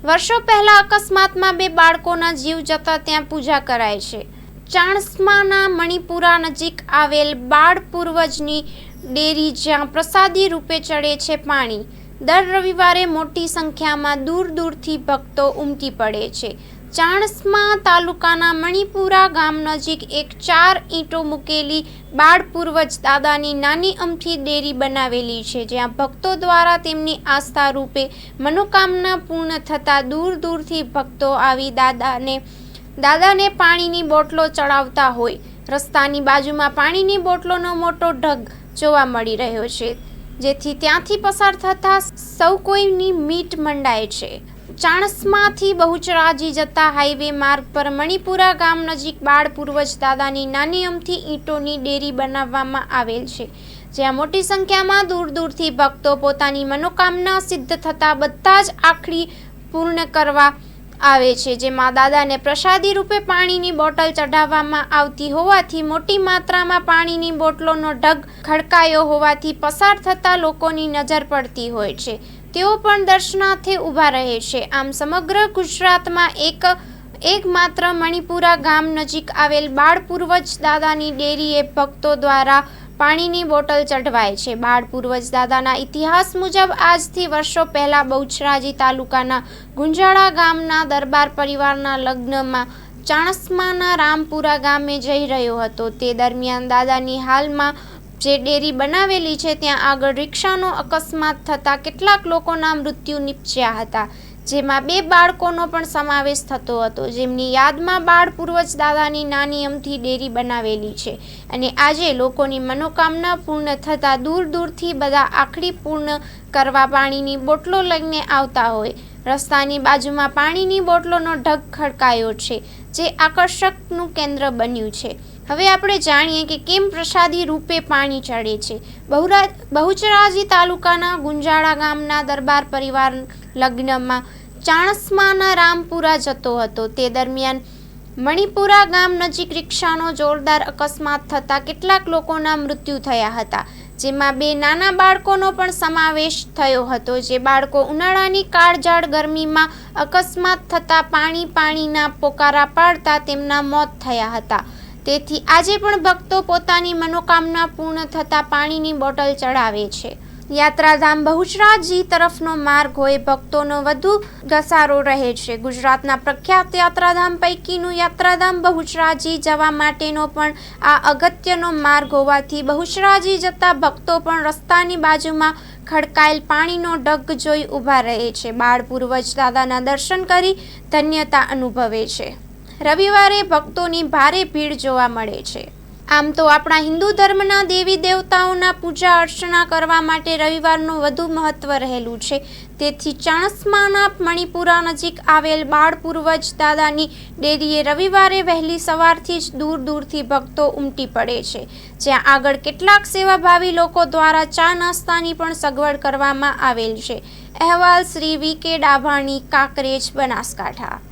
વર્ષો પહેલા અકસ્માતમાં 2 બાળકોના જીવ જતા ત્યાં પૂજા કરાય છે। ચાણસ્માના મણિપુરા નજીક આવેલ બાળ પૂર્વજની ડેરી, જ્યાં પ્રસાદી રૂપે ચડે છે પાણી। દર રવિવારે મોટી સંખ્યામાં દૂર દૂરથી ભક્તો ઉમટી પડે છે। ચાણસ્મા તાલુકાના મણિપુરા ગામ નજીક એક 4 ઈંટો મૂકેલી બાળ પૂર્વજ દાદાની નાની અમથી ડેરી બનાવેલી છે, જ્યાં ભક્તો દ્વારા તેમની આસ્થા રૂપે મનોકામના પૂર્ણ થતાં દૂર દૂરથી ભક્તો આવી દાદાને પાણીની બોટલો ચડાવતા હોય। રસ્તાની બાજુમાં પાણીની બોટલોનો મોટો ઢગ જોવા મળી રહ્યો છે, જેથી ત્યાંથી પસાર થતા સૌ કોઈની મીટ મંડાય છે। ચાણસ્માથી બહુચરાજી જતા હાઈવે માર્ગ પર મણિપુરા ગામ નજીક બાળ પૂર્વજ દાદાની નાની અમથી ઈંટોની ડેરી બનાવવામાં આવેલ છે, જ્યાં મોટી સંખ્યામાં દૂર દૂરથી ભક્તો પોતાની મનોકામના સિદ્ધ થતા બધા જ આખડી પૂર્ણ કરવા આવે છે। જેમાં દાદાને પ્રસાદી રૂપે પાણીની બોટલ ચઢાવવામાં આવતી હોવાથી મોટી માત્રામાં પાણીની બોટલોનો ઢગ ખડકાયો હોવાથી પસાર થતા લોકોની નજર પડતી હોય છે, તેઓ પણ દર્શનાર્થે ઊભા રહે છે। આમ સમગ્ર ગુજરાતમાં એક માત્ર મણિપુરા ગામ નજીક આવેલ બાળ પૂર્વજ દાદાની ડેરીએ ભક્તો દ્વારા પાણીની બોટલ ચઢવાય છે। બાળ પૂર્વજ દાદાના ઇતિહાસ મુજબ આજથી વર્ષો પહેલા બહુચરાજી તાલુકાના ગુંજાળા ગામના દરબાર પરિવારના લગ્નમાં ચાણસ્માના રામપુરા ગામે જઈ રહ્યો હતો। તે દરમિયાન દાદાની હાલમાં જે ડેરી બનાવેલી છે ત્યાં આગળ રિક્ષાનો અકસ્માત થતાં કેટલાક લોકોના મૃત્યુ નિપજ્યા હતા, જેમાં 2 બાળકોનો પણ સમાવેશ થતો હતો, જેમની યાદમાં બાળ પૂર્વજ દાદાની નાની અમથી ડેરી બનાવેલી છે અને આજે લોકોની મનોકામના પૂર્ણ થતાં દૂર દૂરથી બધા આખડી પૂર્ણ કરવા પાણીની બોટલો લઈને આવતા હોય। રસ્તાની બાજુમાં પાણીની બોટલોનો ઢગ ખડકાયો છે, જે આકર્ષકનું કેન્દ્ર બન્યું છે। હવે આપણે જાણીએ કે કેમ પ્રસાદી રૂપે પાણી ચડે છે। બહુચરાજી તાલુકાના ગુંજાળા ગામના દરબાર પરિવાર લગ્નમાં ચાણસ્માના રામપુરા જતો હતો। તે દરમિયાન મણિપુરા ગામ નજીક રિક્ષાનો જોરદાર અકસ્માત થતાં કેટલાક લોકોના મૃત્યુ થયા હતા, જેમાં 2 નાના બાળકોનો પણ સમાવેશ થયો હતો। જે બાળકો ઉનાળાની કાળઝાળ ગરમીમાં અકસ્માત થતાં પાણીના પોકારા પાડતા તેમના મોત થયા હતા। તેથી આજે પણ ભક્તો પોતાની મનોકામના પૂર્ણ થતાં પાણીની બોટલ ચડાવે છે। યાત્રાધામ બહુચરાજી તરફનો માર્ગ હોય ભક્તોનો વધુ ઘસારો રહે છે। ગુજરાતના પ્રખ્યાત યાત્રાધામ પૈકીનું યાત્રાધામ બહુચરાજી જવા માટેનો પણ આ અગત્યનો માર્ગ હોવાથી બહુચરાજી જતા ભક્તો પણ રસ્તાની બાજુમાં ખડકાયેલ પાણીનો ઢગ જોઈ ઊભા રહે છે। બાળ પૂર્વજ દાદાના દર્શન કરી ધન્યતા અનુભવે છે। રવિવારે ભક્તોની ભારે ભીડ જોવા મળે છે। આમ તો આપણા હિન્દુ ધર્મના દેવી દેવતાઓના પૂજા અર્ચના કરવા માટે રવિવારનું વધુ મહત્વ રહેલું છે। તેથી ચાણસ્માના મણિપુરા નજીક આવેલ બાળ પૂર્વજ દાદાની ડેરીએ રવિવારે વહેલી સવારથી જ દૂર દૂરથી ભક્તો ઉમટી પડે છે, જ્યાં આગળ કેટલાક સેવાભાવી લોકો દ્વારા ચા નાસ્તાની પણ સગવડ કરવામાં આવેલ છે। અહેવાલ શ્રી વી કે ડાભાણી, કાંકરેજ, બનાસકાંઠા।